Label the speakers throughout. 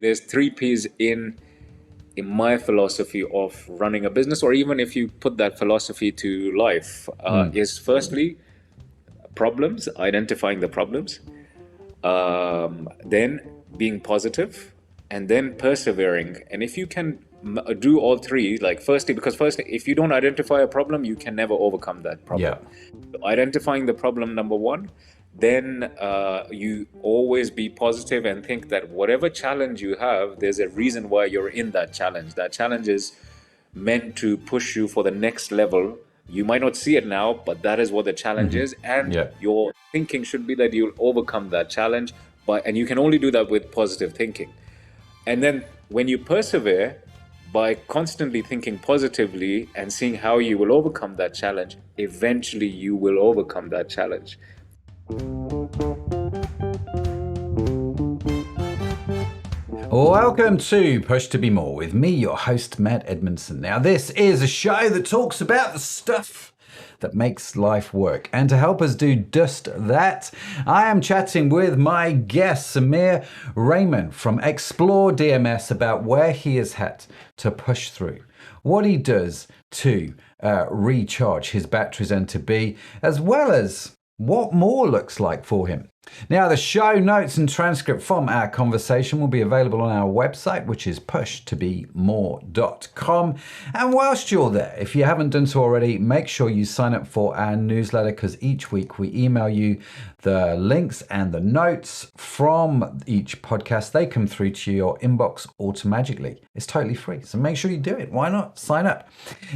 Speaker 1: there's three P's in my philosophy of running a business, or even if you put that philosophy to life, is firstly problems, identifying the problems, then being positive, and then persevering. And if you can do all three, like firstly, because firstly, if you don't identify a problem, you can never overcome that
Speaker 2: Yeah.
Speaker 1: problem. So identifying the problem, number one, then you always be positive and think that whatever challenge you have, there's a reason why you're in that challenge. That challenge is meant to push you for the next level. You might not see it now, but that is what the challenge is. And
Speaker 2: Yeah.
Speaker 1: your thinking should be that you'll overcome that challenge. And you can only do that with positive thinking. And then when you persevere by constantly thinking positively and seeing how you will overcome that challenge, eventually you will overcome that challenge.
Speaker 2: Welcome to Push to Be More with me, your host, Matt Edmondson. Now, this is a show that talks about the stuff that makes life work. And to help us do just that, I am chatting with my guest, Samir Raymond from Explore DMS, about where he has had to push through, what he does to recharge his batteries and to be, as well as what more looks like for him. Now, the show notes and transcript from our conversation will be available on our website, which is pushtobemore.com. And whilst you're there, if you haven't done so already, make sure you sign up for our newsletter, because each week we email you the links and the notes from each podcast. They come through to your inbox automatically. It's totally free, so make sure you do it. Why not? Sign up.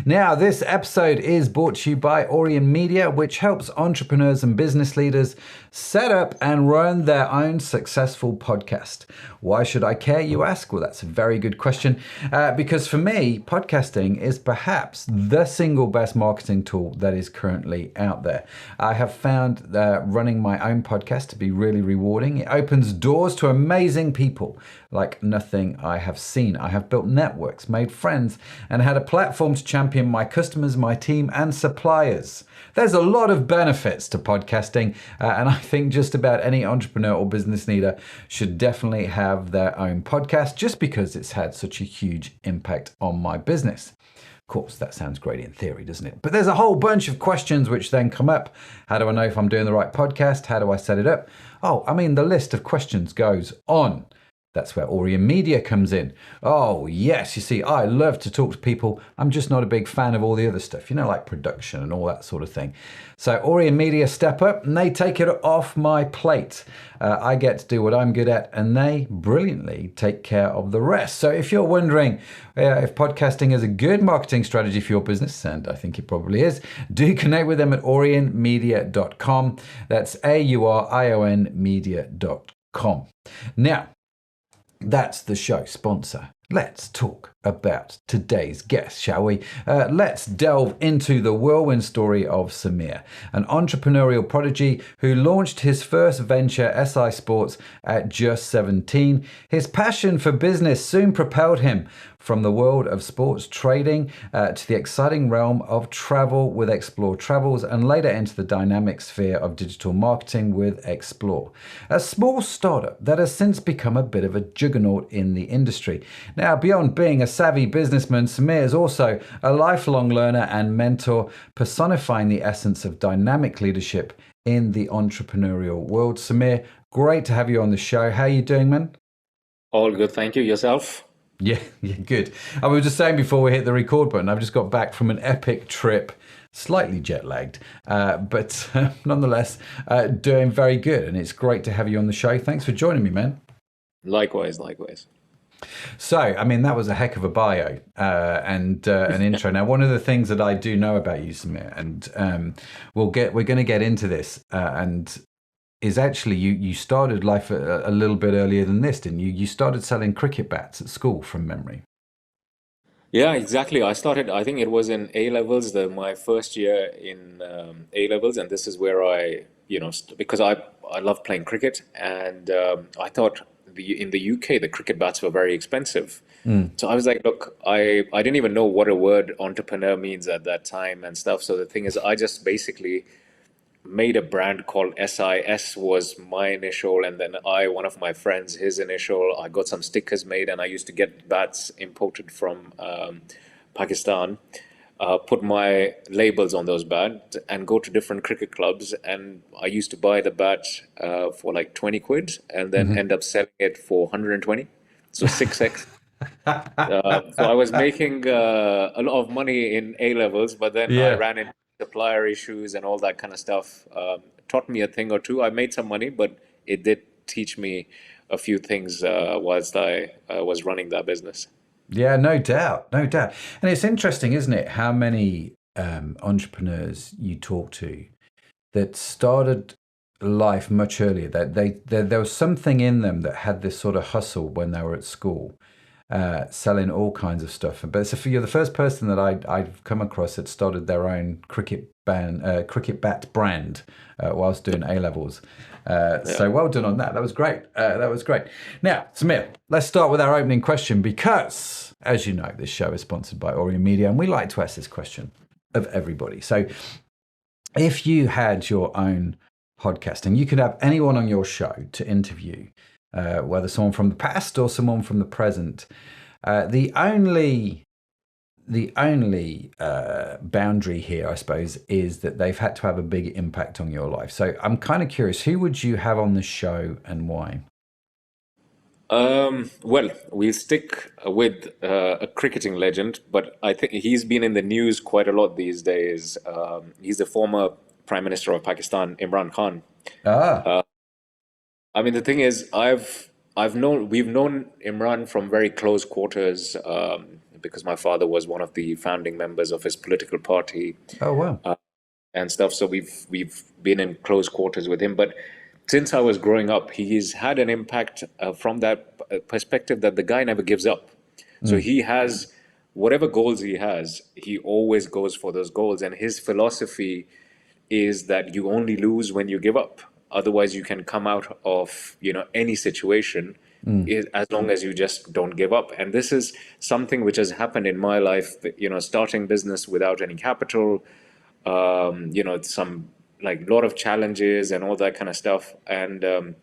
Speaker 2: Now, this episode is brought to you by Orient Media, which helps entrepreneurs and business leaders set up and run their own successful podcast. Why should I care, you ask? Well, that's a very good question. Because for me, podcasting is perhaps the single best marketing tool that is currently out there. I have found running my own podcast to be really rewarding. It opens doors to amazing people like nothing I have seen. I have built networks, made friends, and had a platform to champion my customers, my team, and suppliers. There's a lot of benefits to podcasting, and I think just about any entrepreneur or business leader should definitely have their own podcast, just because it's had such a huge impact on my business. Of course, that sounds great in theory, doesn't it? But there's a whole bunch of questions which then come up. How do I know if I'm doing the right podcast? How do I set it up? Oh, I mean, the list of questions goes on. That's where Orient Media comes in. Oh, yes. You see, I love to talk to people. I'm just not a big fan of all the other stuff, like production and all that sort of thing. So Orient Media step up and they take it off my plate. I get to do what I'm good at, and they brilliantly take care of the rest. So if you're wondering if podcasting is a good marketing strategy for your business, and I think it probably is, do connect with them at orientmedia.com. That's AURION media.com. Now, that's the show sponsor. Let's talk about today's guest, shall we? Let's delve into the whirlwind story of Samir, an entrepreneurial prodigy who launched his first venture, SI Sports, at just 17. His passion for business soon propelled him from the world of sports trading to the exciting realm of travel with Explore Travels, and later into the dynamic sphere of digital marketing with Explore, a small startup that has since become a bit of a juggernaut in the industry. Now, beyond being a savvy businessman, Samir is also a lifelong learner and mentor, personifying the essence of dynamic leadership in the entrepreneurial world. Samir, great to have you on the show. How are you doing, man?
Speaker 1: All good, thank you. Yourself?
Speaker 2: Yeah, good. I was just saying before we hit the record button, I've just got back from an epic trip, slightly jet lagged, but nonetheless, doing very good. And it's great to have you on the show. Thanks for joining me, man.
Speaker 1: Likewise.
Speaker 2: So, I mean, that was a heck of a bio and an intro. Now, one of the things that I do know about you, Samir, and we're going to get into this, and is actually you started life a little bit earlier than this, didn't you? You started selling cricket bats at school, from memory.
Speaker 1: Yeah, exactly. I think it was in A levels, my first year in A levels, and this is where because I love playing cricket, and I thought in the UK the cricket bats were very expensive. So I was like, look, I didn't even know what a word entrepreneur means at that time and stuff. So the thing is, I just basically made a brand called SIS was my initial, and then one of my friends, his initial. I got some stickers made, and I used to get bats imported from Pakistan. Put my labels on those bats and go to different cricket clubs. And I used to buy the bat for like 20 quid and then end up selling it for 120. So 6x. So I was making a lot of money in A levels, but then I
Speaker 2: Yeah.
Speaker 1: ran into supplier issues and all that kind of stuff. Taught me a thing or two. I made some money, but it did teach me a few things whilst I was running that business.
Speaker 2: Yeah, no doubt, no doubt. And it's interesting, isn't it, how many entrepreneurs you talk to that started life much earlier. That there was something in them that had this sort of hustle when they were at school, selling all kinds of stuff. But you're the first person that I've come across that started their own cricket bat brand whilst doing A levels.
Speaker 1: Yeah.
Speaker 2: So well done on that. That was great. That was great. Now, Samir, let's start with our opening question because, as you know, this show is sponsored by Orion Media, and we like to ask this question of everybody. So, if you had your own podcast and you could have anyone on your show to interview, whether someone from the past or someone from the present, the only boundary here, I suppose, is that they've had to have a big impact on your life. So I'm kind of curious, who would you have on the show and why?
Speaker 1: Well, we'll stick with a cricketing legend, but I think he's been in the news quite a lot these days. He's the former Prime Minister of Pakistan, Imran Khan.
Speaker 2: Ah,
Speaker 1: I mean, the thing is, we've known Imran from very close quarters, because my father was one of the founding members of his political party
Speaker 2: oh wow.
Speaker 1: and stuff. So we've been in close quarters with him. But since I was growing up, he's had an impact from that perspective that the guy never gives up. So
Speaker 2: Mm,
Speaker 1: he has whatever goals he has, he always goes for those goals. And his philosophy is that you only lose when you give up. Otherwise, you can come out of any situation
Speaker 2: mm,
Speaker 1: as long as you just don't give up. And this is something which has happened in my life. Starting business without any capital, some like a lot of challenges and all that kind of stuff. And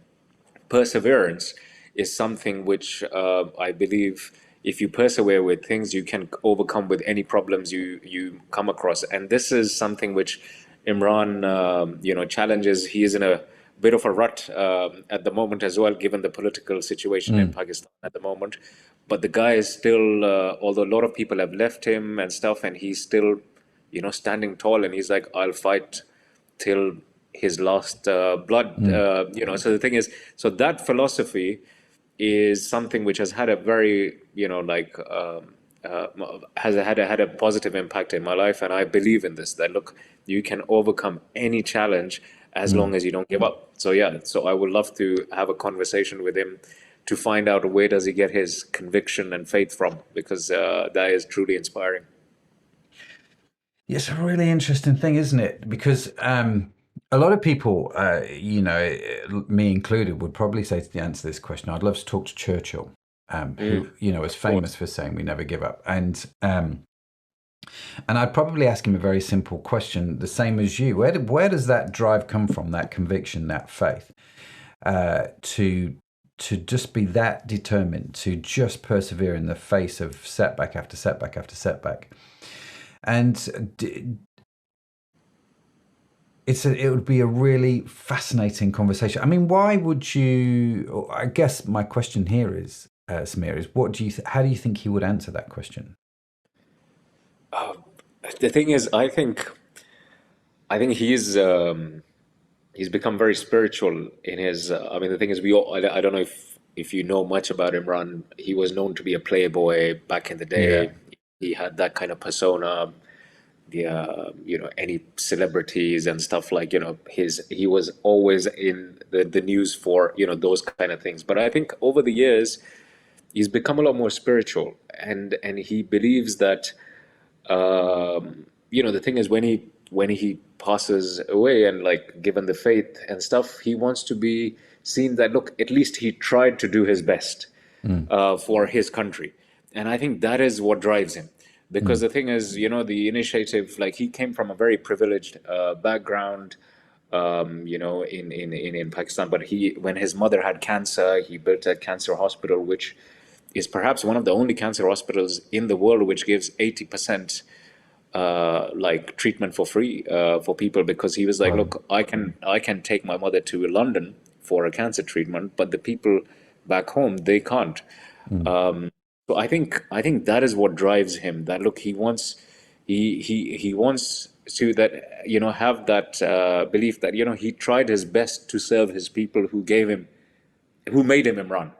Speaker 1: perseverance is something which I believe if you persevere with things, you can overcome with any problems you come across. And this is something which Imran, challenges. He is in a bit of a rut at the moment as well, given the political situation in
Speaker 2: mm,
Speaker 1: Pakistan at the moment. But the guy is still, although a lot of people have left him and stuff, and he's still, standing tall. And he's like, "I'll fight till his last blood."
Speaker 2: mm,
Speaker 1: So the thing is, so that philosophy is something which has had a very, uh, has had a positive impact in my life, and I believe in this. That look, you can overcome any challenge as
Speaker 2: mm.
Speaker 1: long as you don't give up. So yeah, so I would love to have a conversation with him to find out where does he get his conviction and faith from, because that is truly inspiring.
Speaker 2: It's a really interesting thing, isn't it? Because a lot of people, me included, would probably say to the answer to this question, I'd love to talk to Churchill, who, is
Speaker 1: Of course.
Speaker 2: famous for saying we never give up. And I'd probably ask him a very simple question, the same as you. Where does that drive come from, that conviction, that faith, to just be that determined, to just persevere in the face of setback after setback after setback? And it would be a really fascinating conversation. I mean, why would you? I guess my question here is, Samir, is how do you think he would answer that question?
Speaker 1: The thing is, I think he's become very spiritual in his. I mean, the thing is, I don't know if you know much about Imran. He was known to be a playboy back in the
Speaker 2: Yeah.
Speaker 1: day. He had that kind of persona. Any celebrities and stuff, like, he was always in the news for, those kind of things. But I think over the years, he's become a lot more spiritual, and he believes that, the thing is, when he passes away, and like given the faith and stuff, he wants to be seen that, look, at least he tried to do his best
Speaker 2: Mm,
Speaker 1: for his country. And I think that is what drives him. Because
Speaker 2: mm,
Speaker 1: the thing is, the initiative, like, he came from a very privileged background. in Pakistan. But when his mother had cancer, he built a cancer hospital, which is perhaps one of the only cancer hospitals in the world which gives 80% like treatment for free for people, because he was like,
Speaker 2: Wow.
Speaker 1: look, I can take my mother to London for a cancer treatment, but the people back home, they can't.
Speaker 2: Mm.
Speaker 1: So I think that is what drives him. That look, he wants to that have that belief that he tried his best to serve his people who made him Imran.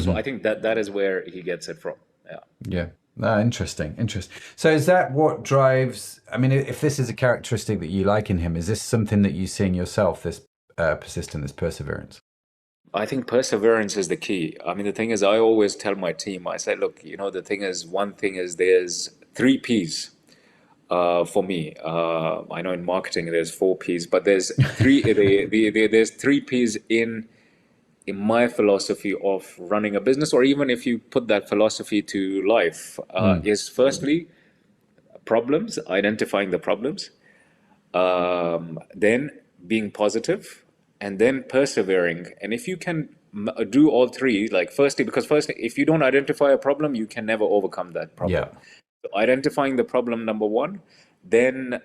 Speaker 1: So I
Speaker 2: Hmm.
Speaker 1: think that is where he gets it from. Yeah.
Speaker 2: Yeah. Ah, interesting. Interesting. So is that what drives? I mean, if this is a characteristic that you like in him, is this something that you see in yourself? This persistence, this perseverance.
Speaker 1: I think perseverance is the key. I mean, the thing is, I always tell my team, I say, look, the thing is, one thing is there's three P's for me. I know in marketing there's four P's, but there's three. There's three P's in my philosophy of running a business, or even if you put that philosophy to life,
Speaker 2: Mm.
Speaker 1: is firstly problems, identifying the problems, then being positive, and then persevering. And if you can do all three, like firstly, because firstly, if you don't identify a problem, you can never overcome that problem.
Speaker 2: Yeah.
Speaker 1: So identifying the problem, number one, then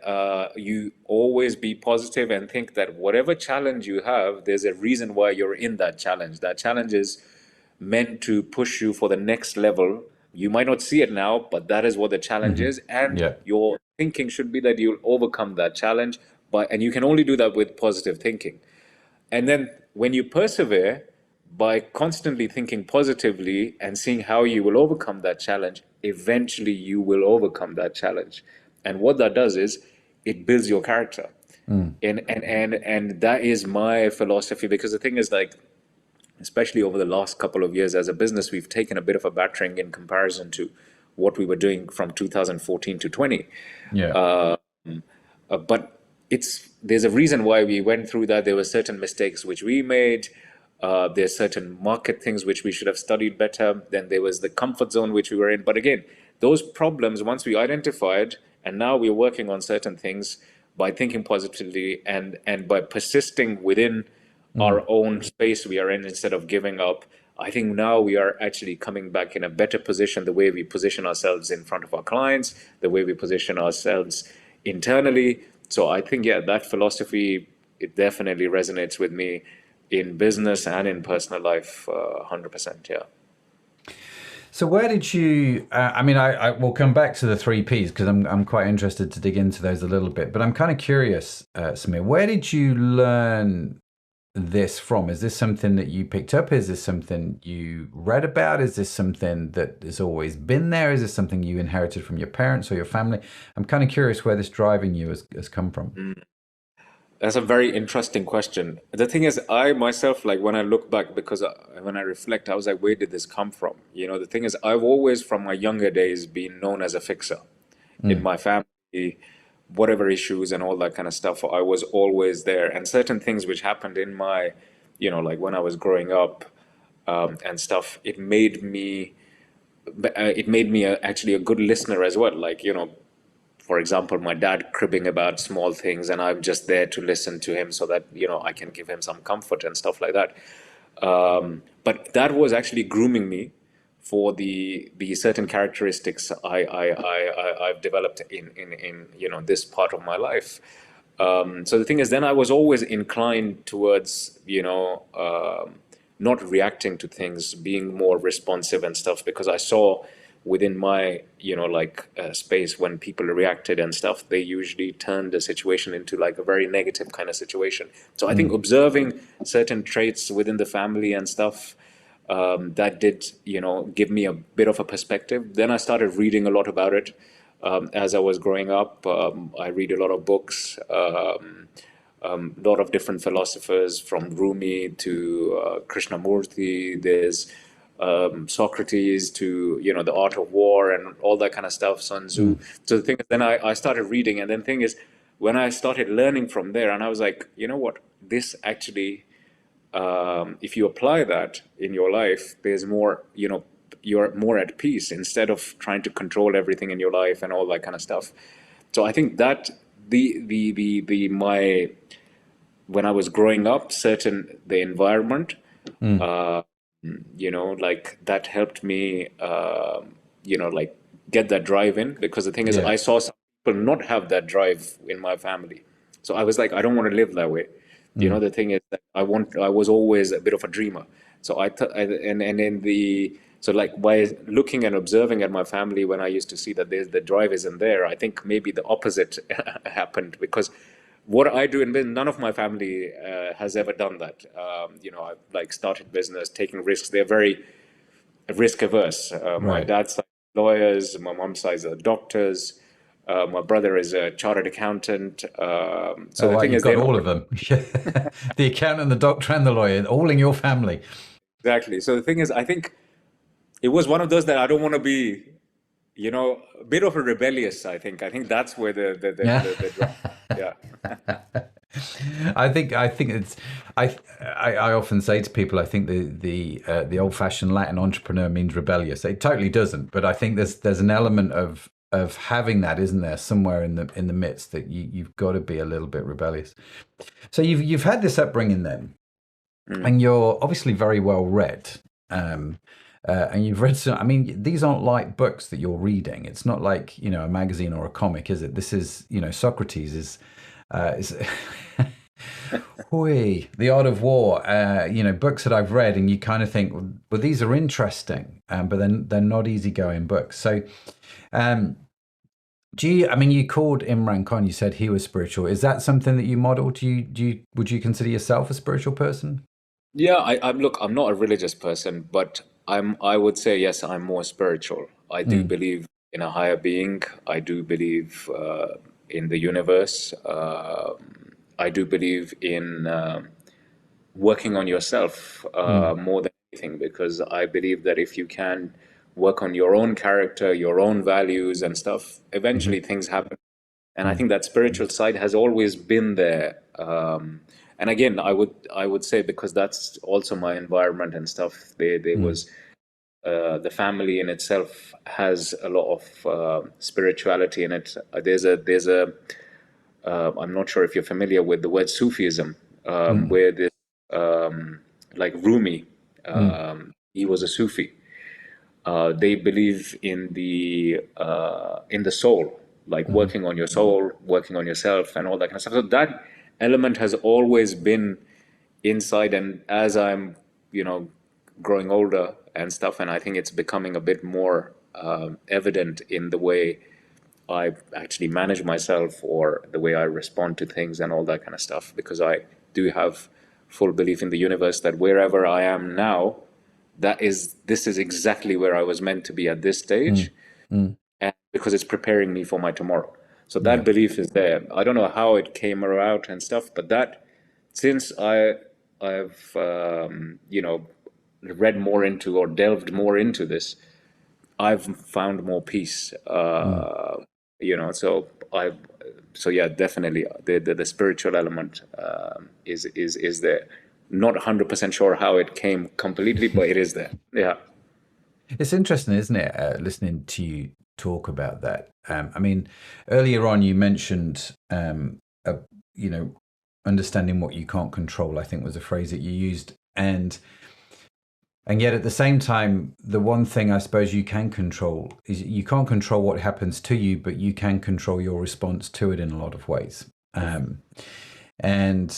Speaker 1: you always be positive and think that whatever challenge you have, there's a reason why you're in that challenge. That challenge is meant to push you for the next level. You might not see it now, but that is what the challenge
Speaker 2: Hmm.
Speaker 1: is. And
Speaker 2: Yeah.
Speaker 1: your thinking should be that you'll overcome that challenge and you can only do that with positive thinking. And then when you persevere by constantly thinking positively and seeing how you will overcome that challenge, eventually you will overcome that challenge. And what that does is it builds your character.
Speaker 2: Mm.
Speaker 1: And that is my philosophy, because the thing is, like, especially over the last couple of years as a business, we've taken a bit of a battering in comparison to what we were doing from 2014 to 20.
Speaker 2: Yeah.
Speaker 1: But there's a reason why we went through that. There were certain mistakes which we made. There's certain market things which we should have studied better. Then there was the comfort zone which we were in. But again, those problems, once we identified, and now we're working on certain things by thinking positively and by persisting within
Speaker 2: Mm.
Speaker 1: our own space we are in instead of giving up. I think now we are actually coming back in a better position, the way we position ourselves in front of our clients, the way we position ourselves internally. So I think, yeah, that philosophy, it definitely resonates with me in business and in personal life, 100%. Yeah.
Speaker 2: So where did you? I mean, I will come back to the three Ps because I'm quite interested to dig into those a little bit. But I'm kind of curious, Samir, where did you learn this from? Is this something that you picked up? Is this something you read about? Is this something that has always been there? Is this something you inherited from your parents or your family? I'm kind of curious where this driving you has come from.
Speaker 1: That's a very interesting question. The thing is, I myself, like when I look back, because when I reflect, I was like, where did this come from? The thing is, I've always, from my younger days, been known as a fixer in
Speaker 2: Mm.
Speaker 1: my family, whatever issues and all that kind of stuff. I was always there. And certain things which happened in my, like when I was growing up and stuff, it made me actually a good listener as well. Like, for example, my dad cribbing about small things, and I'm just there to listen to him so that I can give him some comfort and stuff like that. But that was actually grooming me for the certain characteristics I've developed in this part of my life. So the thing is, then I was always inclined towards not reacting to things, being more responsive and stuff, because I saw within my like space, when people reacted and stuff, they usually turned the situation into like a very negative kind of situation. So I think
Speaker 2: Mm.
Speaker 1: observing certain traits within the family and stuff, that did give me a bit of a perspective. Then I started reading a lot about it. As I was growing up, I read a lot of books, a lot of different philosophers, from Rumi to Krishnamurti. There's Socrates to the art of war and all that kind of stuff, Sun Tzu.
Speaker 2: Mm.
Speaker 1: So the thing is, then I started reading, and then thing is, when I started learning from there, and I was like, you know what, this actually, if you apply that in your life, there's more, you're more at peace instead of trying to control everything in your life and all that kind of stuff. So I think that the my when I was growing up, certain the environment,
Speaker 2: Mm.
Speaker 1: uh, like that helped me, like get that drive in. Because the thing is,
Speaker 2: Yeah.
Speaker 1: I saw some people not have that drive in my family, so I was like, I don't want to live that way.
Speaker 2: Mm.
Speaker 1: The thing is that I was always a bit of a dreamer. So and in the so like by looking and observing at my family, when I used to see that the drive isn't there, I think maybe the opposite happened. Because what I do, and none of my family has ever done that. I've like started business, taking risks. They're very risk averse. My
Speaker 2: Right.
Speaker 1: dad's side lawyers, my mom's side are doctors. My brother is a chartered accountant. So
Speaker 2: Oh,
Speaker 1: the
Speaker 2: wow,
Speaker 1: thing
Speaker 2: you've
Speaker 1: is,
Speaker 2: got
Speaker 1: they're not
Speaker 2: all of them. The accountant, the doctor, and the lawyer, all in your family.
Speaker 1: exactly. So the thing is, I think it was one of those that I don't want to be, a bit of a rebellious. I think that's where
Speaker 2: Yeah.
Speaker 1: the drive. Yeah.
Speaker 2: I think it's I often say to people, I think the old fashioned Latin entrepreneur means rebellious. It totally doesn't, but I think there's an element of having that, isn't there, somewhere in the midst, that you've got to be a little bit rebellious. So you've had this upbringing then,
Speaker 1: Mm.
Speaker 2: and you're obviously very well read. Um, and you've read some. I mean, these aren't like books that you're reading. It's not like a magazine or a comic, is it? This is Socrates is Hui, The Art of War. Books that I've read, and you kind of think, well, these are interesting, but then they're not easygoing books. So, um, I mean, you called Imran Khan. You said he was spiritual. Is that something that you model? Would you consider yourself a spiritual person?
Speaker 1: Yeah, I'm not a religious person, but I would say yes, I'm more spiritual. I do
Speaker 2: Mm,
Speaker 1: believe in a higher being. I do believe in the universe. I do believe in working on yourself
Speaker 2: mm,
Speaker 1: more than anything, because I believe that if you can work on your own character, your own values and stuff,
Speaker 2: mhm,
Speaker 1: eventually things happen. And I
Speaker 2: mm,
Speaker 1: think that spiritual side has always been there. And again, I would say, because that's also my environment and stuff. There
Speaker 2: mm,
Speaker 1: was the family in itself has a lot of spirituality in it. There's a I'm not sure if you're familiar with the word Sufism,
Speaker 2: mm,
Speaker 1: where this like Rumi,
Speaker 2: mm,
Speaker 1: he was a Sufi. They believe in the soul, like
Speaker 2: mhm,
Speaker 1: working on your soul, working on yourself, and all that kind of stuff. So that element has always been inside, and as I'm, growing older and stuff, and I think it's becoming a bit more evident in the way I actually manage myself, or the way I respond to things and all that kind of stuff, because I do have full belief in the universe that wherever I am now, this is exactly where I was meant to be at this
Speaker 2: mm,
Speaker 1: stage,
Speaker 2: mm.
Speaker 1: and because it's preparing me for my tomorrow. So that
Speaker 2: Yeah.
Speaker 1: belief is there. I don't know how it came about and stuff, but that since I've read more into, or delved more into this, I've found more peace.
Speaker 2: Mm.
Speaker 1: So yeah, definitely the spiritual element is there. Not 100% sure how it came completely, but it is there. Yeah.
Speaker 2: It's interesting, isn't it, listening to you talk about that? I mean, earlier on you mentioned, you know, understanding what you can't control. I think was a phrase that you used, and yet at the same time, the one thing I suppose you can control is you can't control what happens to you, but you can control your response to it in a lot of ways. And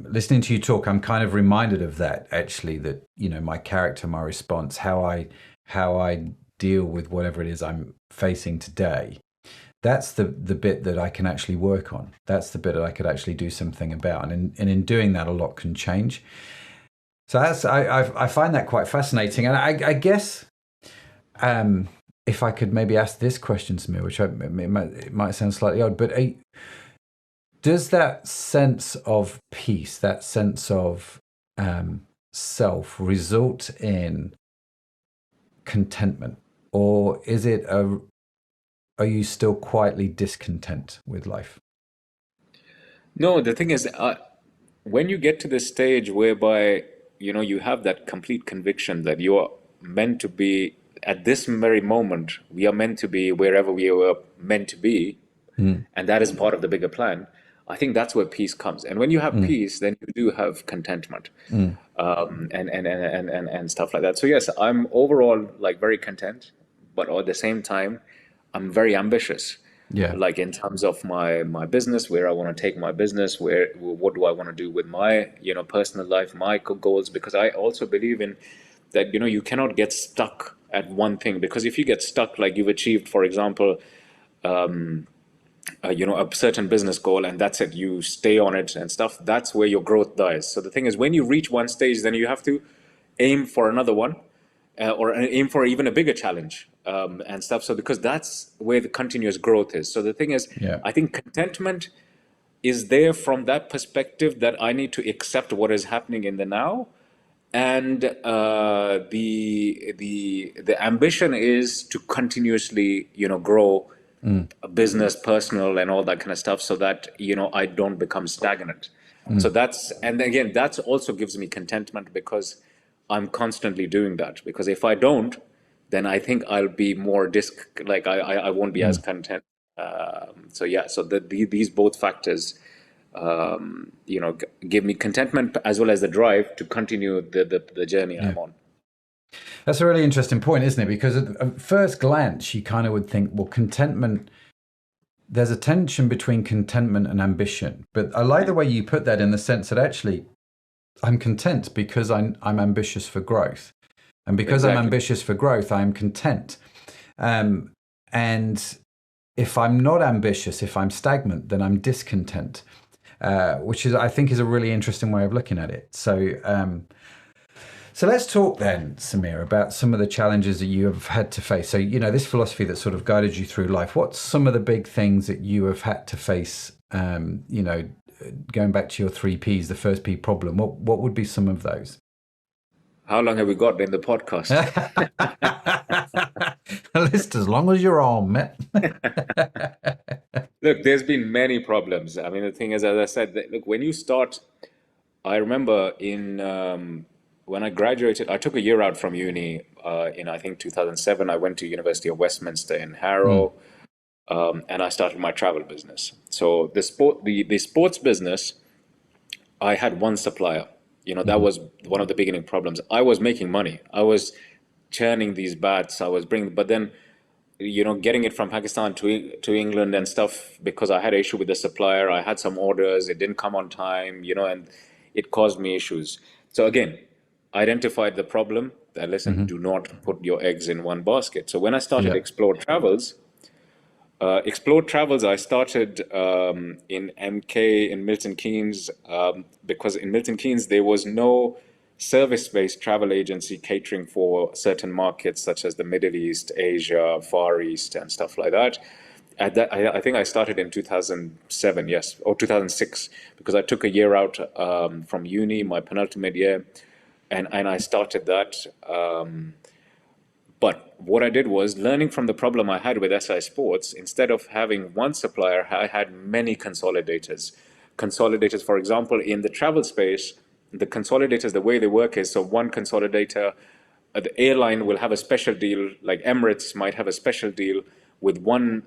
Speaker 2: listening to you talk, I'm kind of reminded of that actually. That my character, my response, how I deal with whatever it is I'm facing today. That's the bit that I can actually work on. That's the bit that I could actually do something about, and in doing that, a lot can change. So I find that quite fascinating, and I guess um, if I could maybe ask this question to me, which it might sound slightly odd, but does that sense of peace, that sense of um, self, result in contentment, or are you still quietly discontent with life?
Speaker 1: No, the thing is, when you get to the stage whereby you have that complete conviction that you are meant to be at this very moment, we are meant to be wherever we were meant to be,
Speaker 2: Mm,
Speaker 1: and that is part of the bigger plan. I think that's where peace comes. And when you have
Speaker 2: Mm,
Speaker 1: peace, then you do have contentment,
Speaker 2: mm,
Speaker 1: and stuff like that. So yes, I'm overall like very content, but at the same time, I'm very ambitious.
Speaker 2: yeah.
Speaker 1: Like in terms of my business, where I want to take my business, where what do I want to do with my personal life, my goals, because I also believe in that you cannot get stuck at one thing, because if you get stuck, like you've achieved, for example, a certain business goal, and that's it, you stay on it and stuff, that's where your growth dies. So the thing is, when you reach one stage, then you have to aim for another one, or aim for even a bigger challenge, and stuff. So because that's where the continuous growth is. So the thing is,
Speaker 2: Yeah.
Speaker 1: I think contentment is there from that perspective, that I need to accept what is happening in the now, and the ambition is to continuously grow
Speaker 2: Mm,
Speaker 1: a business, personal, and all that kind of stuff, so that I don't become stagnant. So
Speaker 2: mm,
Speaker 1: that's, and again, that also gives me contentment, because I'm constantly doing that. Because if I don't, then I think I'll be more like I won't be as
Speaker 2: mm.
Speaker 1: content. So yeah, so these both factors give me contentment, as well as the drive to continue the journey
Speaker 2: Yeah.
Speaker 1: I'm on.
Speaker 2: That's a really interesting point, isn't it? Because at first glance, you kind of would think, well, contentment, there's a tension between contentment and ambition. But I like the way you put that, in the sense that actually I'm content because I'm ambitious for growth. And because I'm
Speaker 1: Exactly.
Speaker 2: ambitious for growth, I'm content. Um, and if I'm not ambitious, if I'm stagnant, then I'm discontent, which is, I think, is a really interesting way of looking at it. So let's talk then, Samir, about some of the challenges that you have had to face. So, this philosophy that sort of guided you through life, what's some of the big things that you have had to face, going back to your three Ps, the first P, problem, what would be some of those?
Speaker 1: How long have we got in the podcast?
Speaker 2: A list as long as you're on, man.
Speaker 1: Look, there's been many problems. I mean, the thing is, as I said, that, look, when you start, I remember when I graduated, I took a year out from uni in, I think, 2007. I went to University of Westminster in
Speaker 2: Mm,
Speaker 1: Harrow, and I started my travel business. So the sports business, I had one supplier. That
Speaker 2: mhm,
Speaker 1: was one of the beginning problems. I was making money. I was churning these bats. I was bringing, but then getting it from Pakistan to England and stuff, because I had an issue with the supplier. I had some orders, it didn't come on time, and it caused me issues. So again, identified the problem, that listen,
Speaker 2: mhm.
Speaker 1: do not put your eggs in one basket. So when I started
Speaker 2: Yeah,
Speaker 1: Explore Travels, I started in MK in Milton Keynes, because in Milton Keynes there was no service-based travel agency catering for certain markets such as the Middle East, Asia, Far East, and stuff like that. At that, I think I started in 2007, yes, or 2006, because I took a year out from uni, my penultimate year, and I started that. But what I did was, learning from the problem I had with SI Sports, instead of having one supplier, I had many consolidators. Consolidators, for example, in the travel space, the consolidators, the way they work is, so one consolidator, the airline will have a special deal, like Emirates might have a special deal with one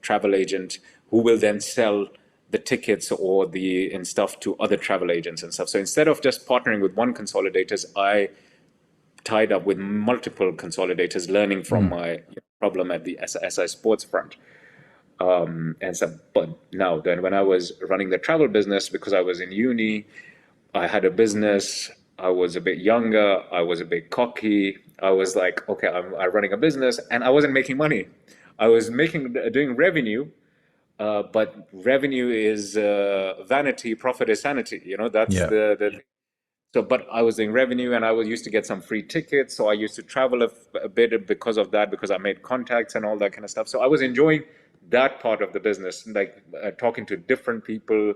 Speaker 1: travel agent, who will then sell the tickets or the and stuff to other travel agents and stuff. So instead of just partnering with one consolidators, I tied up with multiple consolidators, learning from
Speaker 2: mm,
Speaker 1: my problem at the SI Sports front. And so, but now, then when I was running the travel business, because I was in uni, I had a business. I was a bit younger. I was a bit cocky. I was like, okay, I'm running a business, and I wasn't making money. I was doing revenue, but revenue is vanity, profit is sanity. That's
Speaker 2: yeah,
Speaker 1: the so, but I was doing revenue, and I was used to get some free tickets. So I used to travel a bit because of that, because I made contacts and all that kind of stuff. So I was enjoying that part of the business, like talking to different people.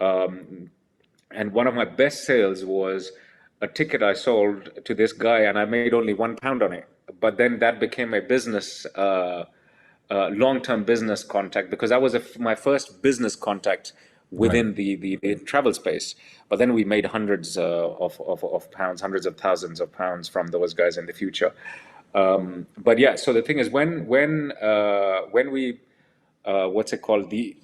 Speaker 1: And one of my best sales was a ticket I sold to this guy, and I made only £1 on it. But then that became a business, long-term business contact, because that was my first business contact
Speaker 2: right.
Speaker 1: within the travel space. But then we made hundreds of pounds, hundreds of thousands of pounds from those guys in the future. But yeah, so the thing is, when we what's it called, the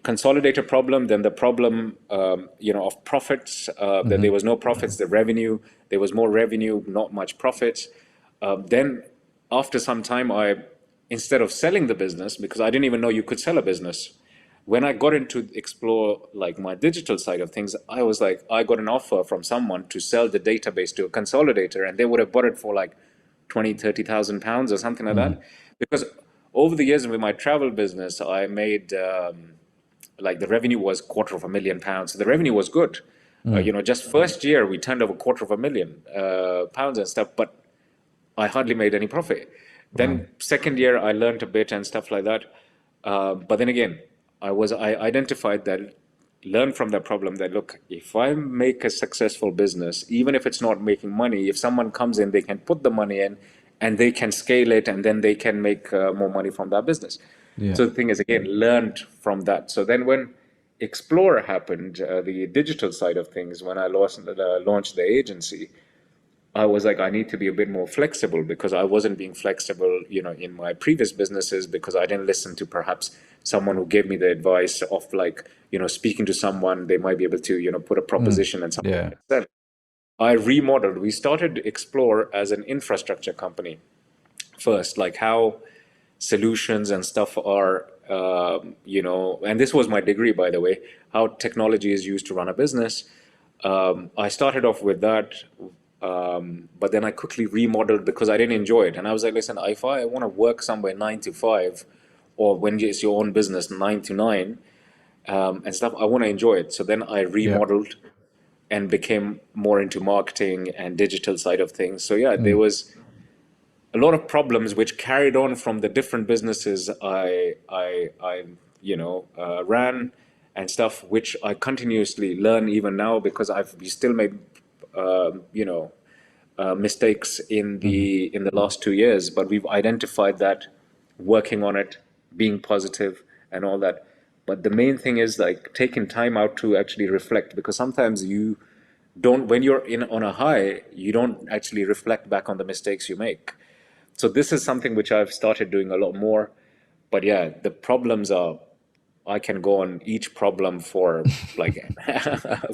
Speaker 1: consolidator problem, then the problem of profits, that there was no profits, the revenue, there was more revenue, not much profits. Then after some time, I, instead of selling the business, because I didn't even know you could sell a business, when I got into explore like my digital side of things, I was like, I got an offer from someone to sell the database to a consolidator, and they would have bought it for like 20, 30,000 pounds or something like that. Because over the years with my travel business, I made like the revenue was £250,000. So the revenue was good. Just first year we turned over £250,000 pounds and stuff, but I hardly made any profit.
Speaker 2: Wow.
Speaker 1: Then second year I learned a bit and stuff like that. But then again, I identified that, learn from that problem, that look, if I make a successful business, even if it's not making money, if someone comes in, they can put the money in and they can scale it, and then they can make more money from that business.
Speaker 2: Yeah.
Speaker 1: So the thing is, again, learned from that. So then when Explorer happened, the digital side of things, when I launched the agency, I was like, I need to be a bit more flexible, because I wasn't being flexible, in my previous businesses, because I didn't listen to perhaps someone who gave me the advice of like, speaking to someone, they might be able to, put a proposition and something
Speaker 2: Yeah.
Speaker 1: like that. I remodeled. We started Explore as an infrastructure company first, like how solutions and stuff are, and this was my degree, by the way, how technology is used to run a business. I started off with that, but then I quickly remodeled because I didn't enjoy it. And I was like, listen, if I want to work somewhere 9 to 5, or when it's your own business, 9 to 9, and stuff, I want to enjoy it. So then I
Speaker 2: Yeah.
Speaker 1: remodeled and became more into marketing and digital side of things. So yeah, there was a lot of problems which carried on from the different businesses I ran and stuff, which I continuously learn even now, because we still made mistakes in the last 2 years, but we've identified that, working on it, being positive, and all that. But the main thing is like taking time out to actually reflect, because sometimes you don't, when you're in on a high, you don't actually reflect back on the mistakes you make. So this is something which I've started doing a lot more. But yeah, the problems are, I can go on each problem for like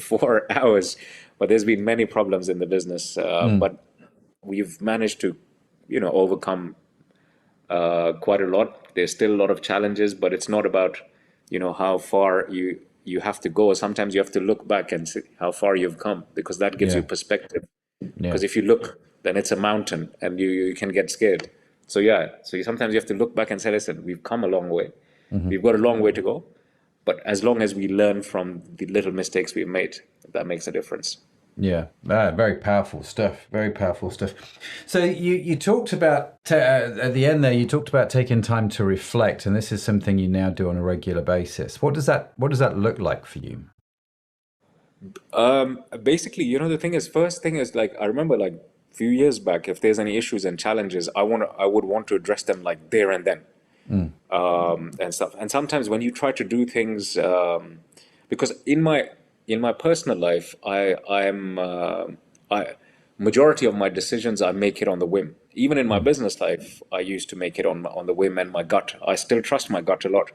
Speaker 1: 4 hours, but there's been many problems in the business. But we've managed to, overcome quite a lot. There's still a lot of challenges, but it's not about, how far you have to go. Sometimes you have to look back and see how far you've come, because that gives you
Speaker 2: Yeah.
Speaker 1: perspective.
Speaker 2: Yeah.
Speaker 1: Because if you look, then it's a mountain, and you can get scared. So yeah, sometimes you have to look back and say, listen, we've come a long way. We've got a long way to go. But as long as we learn from the little mistakes we've made, that makes a difference.
Speaker 2: Yeah, very powerful stuff. Very powerful stuff. So you talked about at the end there. You talked about taking time to reflect, and this is something you now do on a regular basis. What does that look like for you?
Speaker 1: Basically, the thing is, first thing is like, I remember like a few years back, if there's any issues and challenges, I would want to address them like there and then, and stuff. And sometimes when you try to do things, because in my personal life, I majority of my decisions I make it on the whim. Even in my business life, I used to make it on the whim and my gut. I still trust my gut a lot.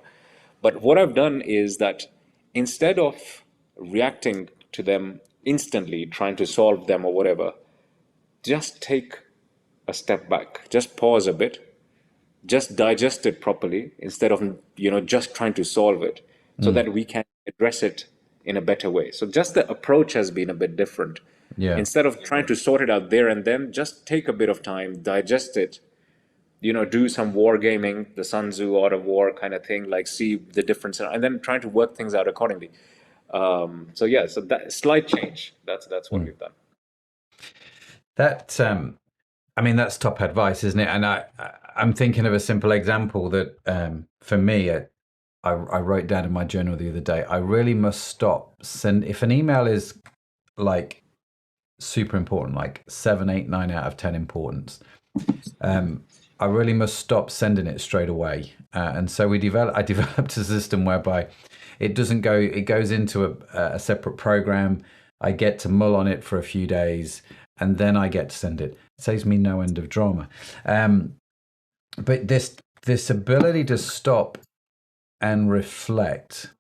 Speaker 1: But what I've done is that, instead of reacting to them instantly, trying to solve them or whatever, just take a step back, just pause a bit, just digest it properly, instead of just trying to solve it, so
Speaker 2: Mm,
Speaker 1: that we can address it in a better way. So just the approach has been a bit different.
Speaker 2: yeah.
Speaker 1: Instead of trying to sort it out there and then, just take a bit of time, digest it, do some war gaming, the Sun Tzu art of war kind of thing, like see the difference, and then trying to work things out accordingly. So yeah, so that slight change, that's what
Speaker 2: Mm.
Speaker 1: we've done.
Speaker 2: That I mean, that's top advice, isn't it? And I'm thinking of a simple example that for me, I wrote down in my journal the other day. I really must stop send if an email is like super important, like 7, 8, 9 out of 10 importance. I really must stop sending it straight away. And so I developed a system whereby it goes into a separate program. I get to mull on it for a few days, and then I get to send it. It saves me no end of drama. But this ability to stop and reflect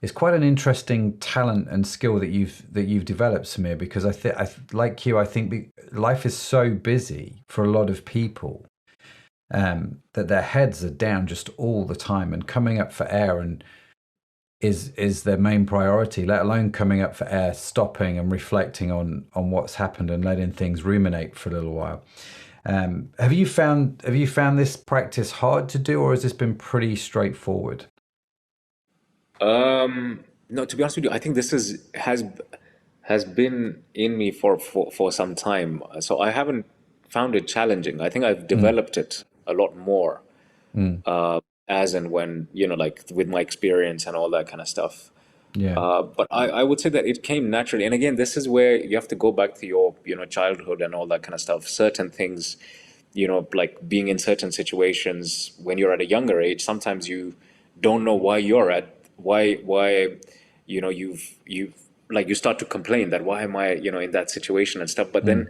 Speaker 2: is quite an interesting talent and skill that you've developed, Samir. Because like you, I think life is so busy for a lot of people that their heads are down just all the time, and coming up for air and is their main priority. Let alone coming up for air, stopping and reflecting on what's happened and letting things ruminate for a little while. Have you found this practice hard to do, or has this been pretty straightforward?
Speaker 1: No, to be honest with you, I think this is has been in me for some time. So I haven't found it challenging. I think I've
Speaker 2: Mm,
Speaker 1: developed it a lot more
Speaker 2: mm,
Speaker 1: as and when, like with my experience and all that kind of stuff.
Speaker 2: yeah.
Speaker 1: But I would say that it came naturally. And again, this is where you have to go back to your, childhood and all that kind of stuff. Certain things, like being in certain situations when you're at a younger age, sometimes you don't know why, you've like you start to complain that why am I, in that situation and stuff. But then
Speaker 2: Mm,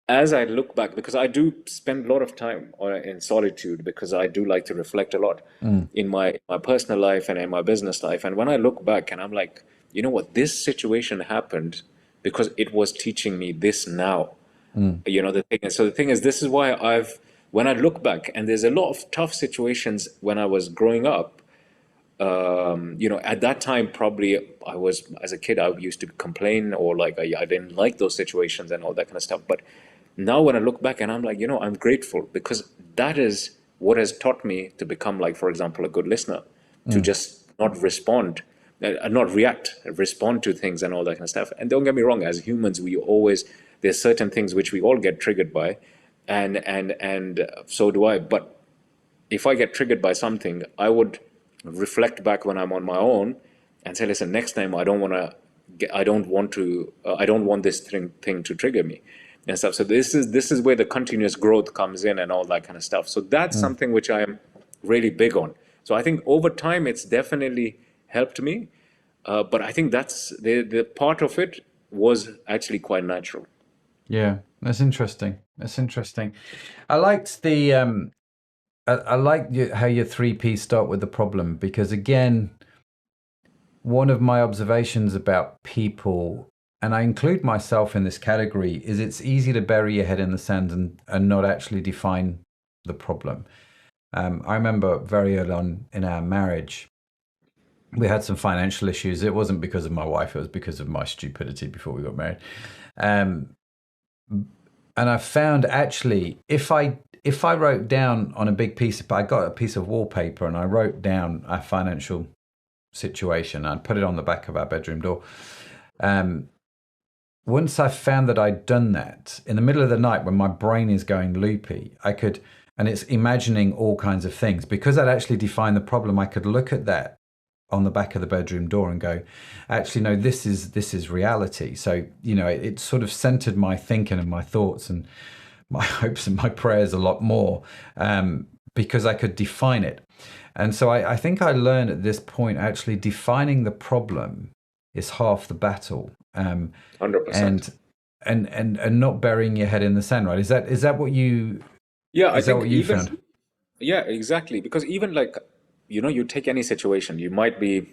Speaker 1: as I look back, because I do spend a lot of time in solitude, because I do like to reflect a lot
Speaker 2: mm,
Speaker 1: in my personal life and in my business life. And when I look back and I'm like, you know what, this situation happened because it was teaching me this now.
Speaker 2: mm,
Speaker 1: The thing is, this is why when I look back, and there's a lot of tough situations when I was growing up, at that time, probably I was, as a kid, I used to complain, or like I didn't like those situations and all that kind of stuff. But now when I look back and I'm like, I'm grateful, because that is what has taught me to become, like, for example, a good listener, to
Speaker 2: mm,
Speaker 1: just not respond, not react, respond to things and all that kind of stuff. And don't get me wrong, as humans, there's certain things which we all get triggered by, and so do I. But if I get triggered by something, I would reflect back when I'm on my own and say, listen, next time I don't want this thing to trigger me and stuff. So this is where the continuous growth comes in and all that kind of stuff. So that's
Speaker 2: mm.
Speaker 1: something which I am really big on. So I think over time it's definitely helped me. But I think that's the part of it was actually quite natural.
Speaker 2: Yeah, that's interesting. That's interesting. I liked the I like how your three P's start with the problem, because again, one of my observations about people, and I include myself in this category, is it's easy to bury your head in the sand and not actually define the problem. I remember very early on in our marriage, we had some financial issues. It wasn't because of my wife; it was because of my stupidity before we got married. Um, and I found, actually, if I wrote down on a big piece of, I got a piece of wallpaper and I wrote down our financial situation. I'd put it on the back of our bedroom door. Um, Once I found that I'd done that in the middle of the night when my brain is going loopy, and it's imagining all kinds of things. Because I'd actually defined the problem, I could look at that on the back of the bedroom door and go, actually, no, this is reality. So, it sort of centered my thinking and my thoughts and my hopes and my prayers a lot more, because I could define it. And so I think I learned at this point, actually defining the problem is half the battle,
Speaker 1: 100%.
Speaker 2: and and not burying your head in the sand. Right? Is that what you
Speaker 1: Yeah, I
Speaker 2: is that
Speaker 1: think
Speaker 2: what you found?
Speaker 1: even Yeah, exactly. Because even, like, you take any situation, you might be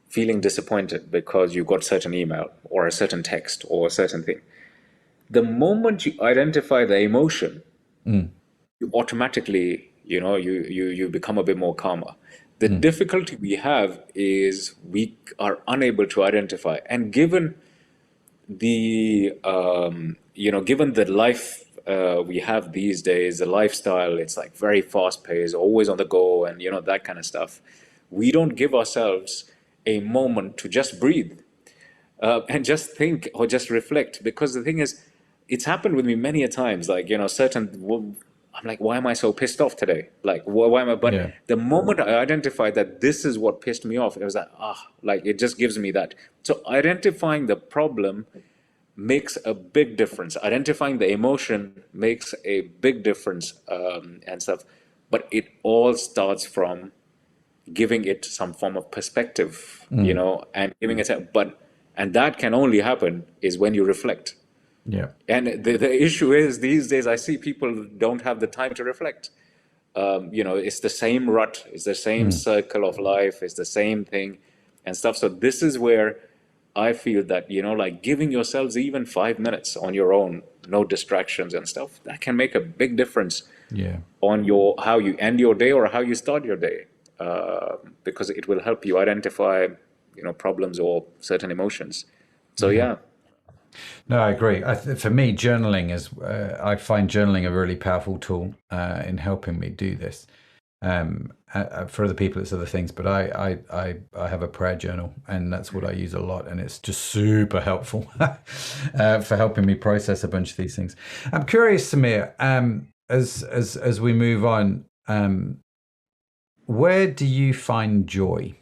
Speaker 1: feeling disappointed because you got certain email or a certain text or a certain thing. The moment you identify the emotion,
Speaker 2: Mm,
Speaker 1: you automatically, you become a bit more calmer. The
Speaker 2: mm,
Speaker 1: difficulty we have is we are unable to identify. And given the life we have these days, the lifestyle, it's like very fast paced, always on the go, and that kind of stuff. We don't give ourselves a moment to just breathe, and just think or just reflect. Because the thing is, it's happened with me many a times. Like, I'm like, why am I so pissed off today? Like, why am I? But
Speaker 2: yeah.
Speaker 1: the moment I identified that this is what pissed me off, it was like, like it just gives me that. So identifying the problem makes a big difference. Identifying the emotion makes a big difference, and stuff. But it all starts from giving it some form of perspective,
Speaker 2: Mm,
Speaker 1: and giving it and that can only happen is when you reflect.
Speaker 2: yeah.
Speaker 1: And the issue is, these days I see people don't have the time to reflect. it's the same rut, it's the same circle of life, it's the same thing and stuff. So this is where I feel that, like giving yourselves even 5 minutes on your own, no distractions and stuff, that can make a big difference
Speaker 2: Yeah.
Speaker 1: on how you end your day or how you start your day, because it will help you identify, problems or certain emotions. So
Speaker 2: Yeah.
Speaker 1: yeah,
Speaker 2: No, I agree. For me, journaling is, I find journaling a really powerful tool in helping me do this. For other people, it's other things, but I have a prayer journal, and that's what I use a lot, and it's just super helpful for helping me process a bunch of these things. I'm curious, Samir, as we move on, where do you find joy?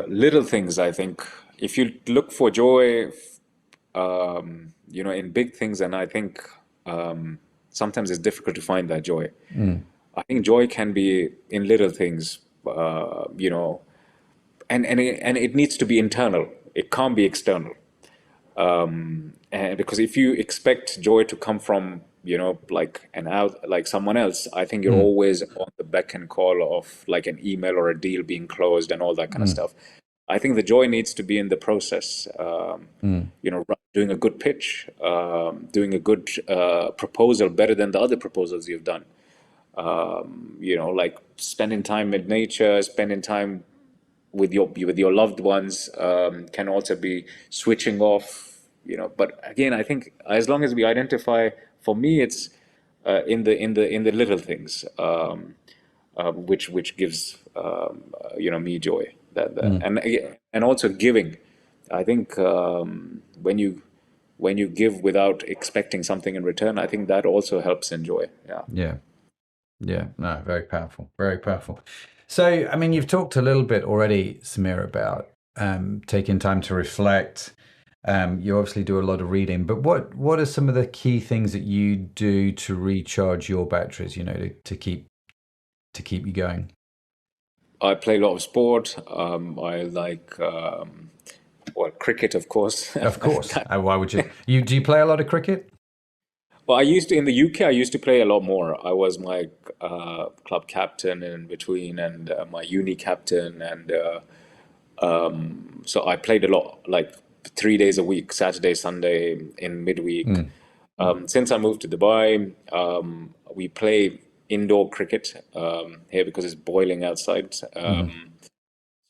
Speaker 1: little things. I think if you look for joy, in big things, and I think sometimes it's difficult to find that joy.
Speaker 2: Mm,
Speaker 1: I think joy can be in little things, and it needs to be internal. It can't be external. And because if you expect joy to come from, like like someone else, I think you're
Speaker 2: mm,
Speaker 1: always on the beck and call of like an email or a deal being closed and all that kind of
Speaker 2: mm,
Speaker 1: stuff. I think the joy needs to be in the process.
Speaker 2: mm,
Speaker 1: Doing a good pitch, doing a good proposal better than the other proposals you've done. Like spending time in nature, spending time with your loved ones, can also be switching off. But again, I think as long as we identify, for me, it's in the little things, which gives me joy. That
Speaker 2: mm.
Speaker 1: and also giving. I think when you give without expecting something in return, I think that also helps in joy. Yeah.
Speaker 2: Yeah. Yeah, no, very powerful, very powerful. So, I mean, you've talked a little bit already, Samir, about taking time to reflect. You obviously do a lot of reading, but what are some of the key things that you do to recharge your batteries? To keep you going.
Speaker 1: I play a lot of sport. I like cricket, of course.
Speaker 2: Of course. Why would you? Do you play a lot of cricket?
Speaker 1: Well, I used to in the UK. I used to play a lot more. I was my club captain in between, and my uni captain, and so I played a lot, like 3 days a week, Saturday, Sunday, in midweek.
Speaker 2: Mm,
Speaker 1: Since I moved to Dubai, we play indoor cricket here because it's boiling outside.
Speaker 2: mm,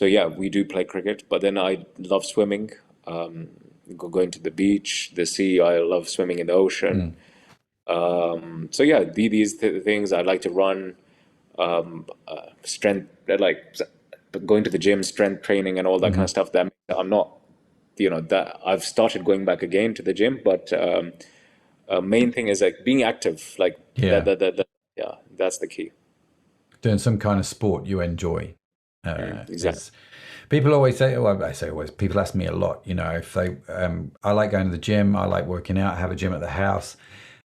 Speaker 1: So yeah, we do play cricket, but then I love swimming. Going to the beach, the sea. I love swimming in the ocean.
Speaker 2: mm,
Speaker 1: So yeah, these things I like to run, strength, like going to the gym, strength training, and all that kind of
Speaker 2: mm.
Speaker 1: stuff. That I'm not, that I've started going back again to the gym, but main thing is like being active, like that.
Speaker 2: Yeah,
Speaker 1: Yeah, that's the key.
Speaker 2: doing some kind of sport you enjoy
Speaker 1: Exactly.
Speaker 2: is. People always say, well, I say always, people ask me a lot, if they, I like going to the gym, I like working out, I have a gym at the house,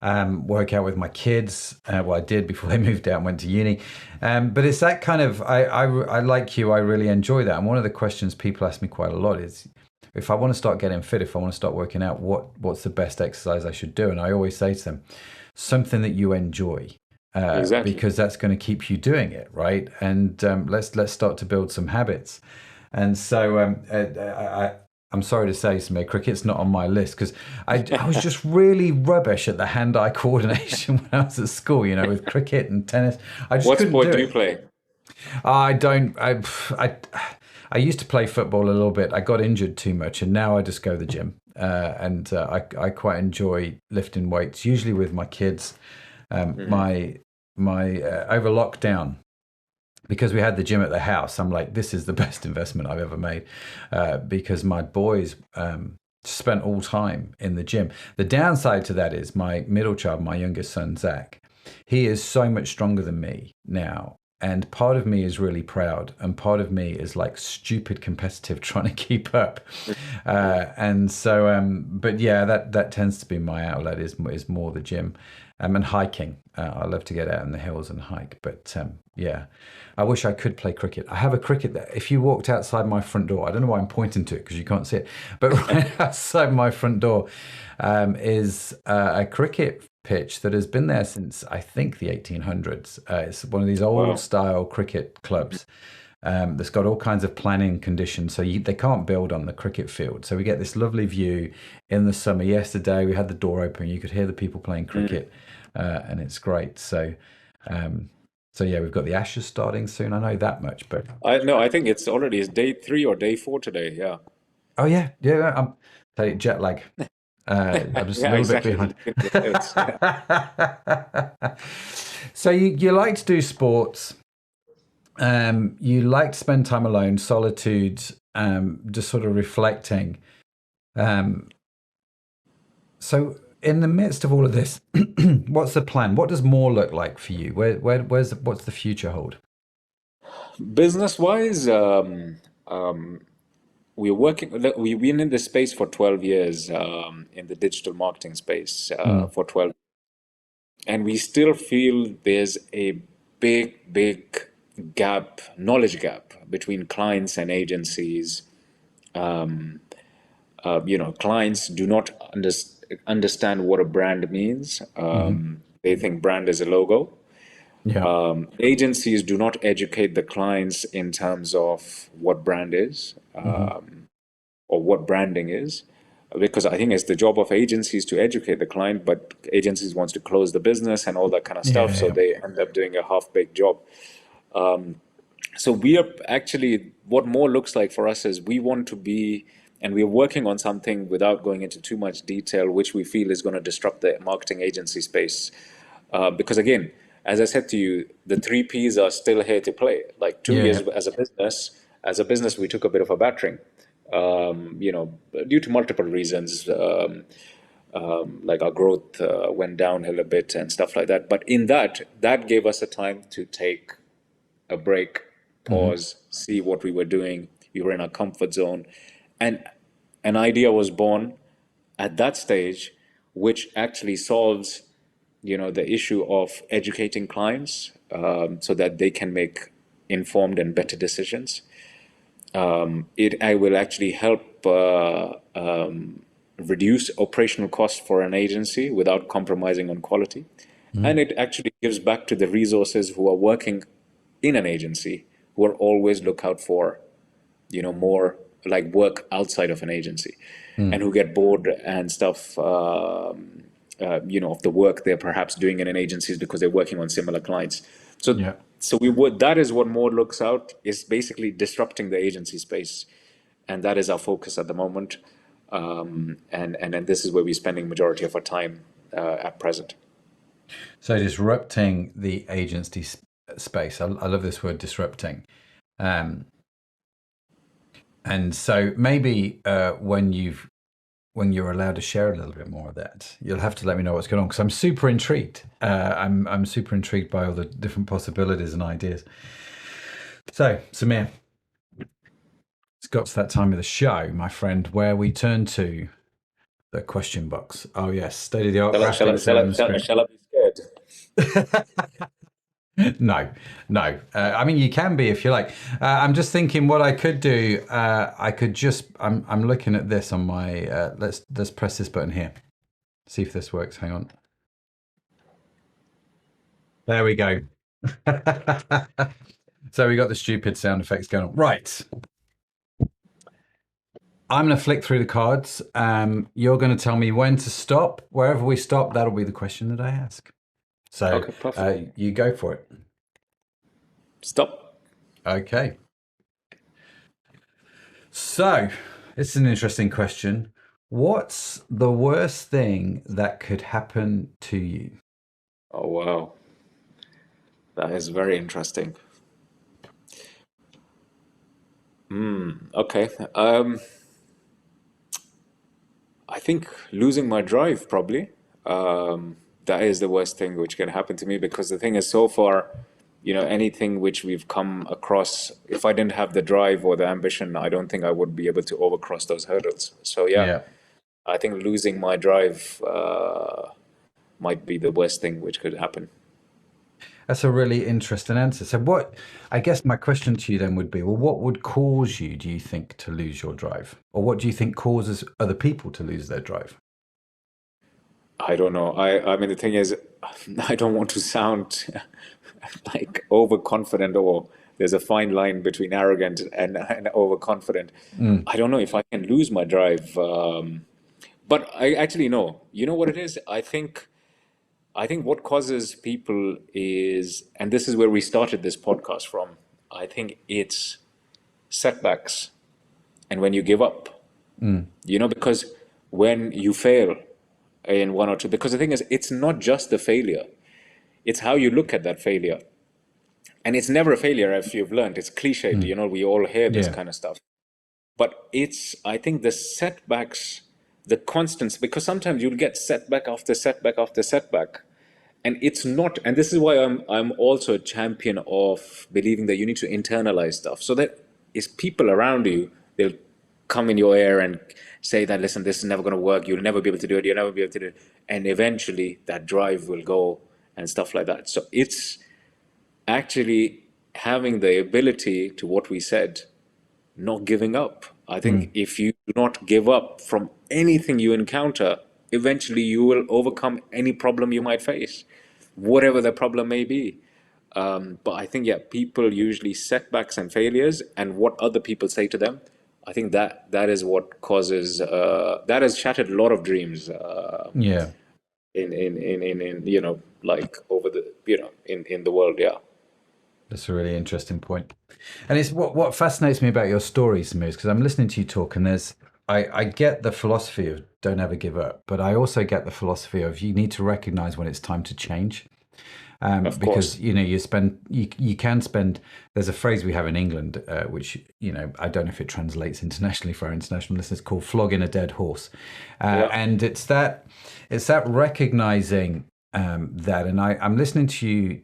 Speaker 2: work out with my kids. Well, I did before they moved out and went to uni. But it's that kind of, I like you, I really enjoy that. And one of the questions people ask me quite a lot is, if I want to start getting fit, if I want to start working out, what's the best exercise I should do? And I always say to them, something that you enjoy.
Speaker 1: Exactly.
Speaker 2: Because that's going to keep you doing it, right? And let's start to build some habits. And so I'm sorry to say, Samir, cricket's not on my list because I was just really rubbish at the hand-eye coordination when I was at school, with cricket and tennis. I just
Speaker 1: What
Speaker 2: couldn't do
Speaker 1: sport do you
Speaker 2: it.
Speaker 1: play?
Speaker 2: I don't. I used to play football a little bit. I got injured too much, and now I just go to the gym. And I quite enjoy lifting weights, usually with my kids. My over lockdown, because we had the gym at the house, I'm like, this is the best investment I've ever made, because my boys spent all time in the gym. The downside to that is my middle child, my youngest son, Zach, he is so much stronger than me now. And part of me is really proud, and part of me is like stupid competitive trying to keep up. And so, but yeah, that tends to be my outlet is more the gym, and hiking. I love to get out in the hills and hike. But yeah, I wish I could play cricket. I have a cricket that if you walked outside my front door, I don't know why I'm pointing to it because you can't see it, but right outside my front door is a cricket pitch that has been there since I think the 1800s. It's one of these old
Speaker 1: Wow.
Speaker 2: style cricket clubs that's got all kinds of planning conditions, so they can't build on the cricket field. So we get this lovely view in the summer. Yesterday we had the door open; you could hear the people playing
Speaker 1: Mm.
Speaker 2: cricket, and it's great. Um, so yeah, we've got the Ashes starting soon. I know that much, but
Speaker 1: I no, I think it's day 3 or day 4 today. Yeah.
Speaker 2: oh yeah, yeah, I'm tell you, jet lag. I'm just a
Speaker 1: Yeah,
Speaker 2: little bit
Speaker 1: exactly.
Speaker 2: behind.
Speaker 1: Look at the minutes. Yeah.
Speaker 2: So you like to do sports. You like to spend time alone, solitude, just sort of reflecting. Um, so in the midst of all of this, what's the plan? What does more look like for you? What's the future hold?
Speaker 1: Business wise, we're working, look, we've been in this space for 12 years, in the digital marketing space,
Speaker 2: Mm,
Speaker 1: for 12, and we still feel there's a big gap, knowledge gap between clients and agencies. Clients do not understand what a brand means.
Speaker 2: hmm
Speaker 1: They think brand is a logo.
Speaker 2: Yeah.
Speaker 1: Agencies do not educate the clients in terms of what brand is,
Speaker 2: hmm
Speaker 1: or what branding is, because I think it's the job of agencies to educate the client, but agencies wants to close the business and all that kind of
Speaker 2: Yeah,
Speaker 1: stuff,
Speaker 2: yeah,
Speaker 1: so
Speaker 2: yeah.
Speaker 1: they end up doing a half-baked job. So we are actually, what more looks like for us is we want to be, and we're working on something without going into too much detail, which we feel is going to disrupt the marketing agency space. Because again, as I said to you, the three Ps are still here to play. Like two
Speaker 2: Yeah,
Speaker 1: years
Speaker 2: yeah.
Speaker 1: as a business, we took a bit of a battering, due to multiple reasons. Like our growth went downhill a bit and stuff like that. But in that gave us a time to take a break,
Speaker 2: hmm
Speaker 1: pause, see what we were doing. We were in our comfort zone. And an idea was born at that stage, which actually solves, the issue of educating clients, so that they can make informed and better decisions. It I will actually help reduce operational costs for an agency without compromising on quality. And it actually gives back to the resources who are working in an agency, who are always look out for, more like work outside of an agency, and
Speaker 2: mm
Speaker 1: who get bored and stuff, of the work they're perhaps doing in an agencies because they're working on similar clients. So,
Speaker 2: Yeah.
Speaker 1: that is what more looks out is basically disrupting the agency space, and that is our focus at the moment. And this is where we're spending majority of our time at present.
Speaker 2: So disrupting the agency space. I love this word, disrupting. Um, and so maybe when you're allowed to share a little bit more of that, you'll have to let me know what's going on because I'm super intrigued. I'm super intrigued by all the different possibilities and ideas. So, Samir, it's got to that time of the show, my friend, where we turn to the question box. Oh yes, state of the art graphics there on the screen.
Speaker 1: Shall I be scared?
Speaker 2: No, no. I mean, you can be if you like. I'm just thinking what I could do. I could just. I'm looking at this on my. Let's press this button here. See if this works. Hang on. There we go. So we got the stupid sound effects going on. Right. I'm going to flick through the cards. You're going to tell me when to stop. Wherever we stop, that'll be the question that I ask. So
Speaker 1: Okay, perfect.
Speaker 2: you go for it.
Speaker 1: Stop.
Speaker 2: Okay. So, it's an interesting question. What's the worst thing that could happen to you?
Speaker 1: Oh wow, that is very interesting. Okay. I think losing my drive probably. That is the worst thing which can happen to me because the thing is, so far, anything which we've come across, if I didn't have the drive or the ambition, I don't think I would be able to overcross those hurdles. So yeah,
Speaker 2: Yeah,
Speaker 1: I think losing my drive might be the worst thing which could happen.
Speaker 2: that's a really interesting answer. So, I guess my question to you then would be, well, what would cause you, do you think, to lose your drive? Or what do you think causes other people to lose their drive?
Speaker 1: I don't know. I mean, the thing is, I don't want to sound like overconfident, or there's a fine line between arrogant and overconfident.
Speaker 2: Mm,
Speaker 1: I don't know if I can lose my drive. But I actually know. You know what it is? I think what causes people is, and this is where we started this podcast from, I think it's setbacks and when you give up.
Speaker 2: mm,
Speaker 1: Because when you fail in one or two, because the thing is, it's not just the failure, it's how you look at that failure. And it's never a failure, if you've learned. It's cliched,
Speaker 2: mm.
Speaker 1: we all hear this
Speaker 2: Yeah.
Speaker 1: kind of stuff. But I think the setbacks, the constants, because sometimes you'll get setback after setback after setback. And it's not, and this is why I'm also a champion of believing that you need to internalize stuff so that is people around you, they'll come in your ear and say that, listen, this is never going to work, you'll never be able to do it, you'll never be able to do it. And eventually that drive will go and stuff like that. So it's actually having the ability to what we said, not giving up. I think
Speaker 2: Mm,
Speaker 1: if you do not give up from anything you encounter, eventually you will overcome any problem you might face, whatever the problem may be. But I think, yeah, people usually setbacks and failures and what other people say to them. I think that is what causes that has shattered a lot of dreams
Speaker 2: yeah.
Speaker 1: in like over the in the world. Yeah,
Speaker 2: That's a really interesting point. And it's what fascinates me about your story, Samir, is because I'm listening to you talk, and I get the philosophy of don't ever give up, but I also get the philosophy of you need to recognize when it's time to change.
Speaker 1: of
Speaker 2: Because
Speaker 1: course.
Speaker 2: you can spend. There's a phrase we have in England, which I don't know if it translates internationally for our international listeners, called "flogging a dead horse,"
Speaker 1: Yeah,
Speaker 2: and it's that recognizing that. And I'm listening to you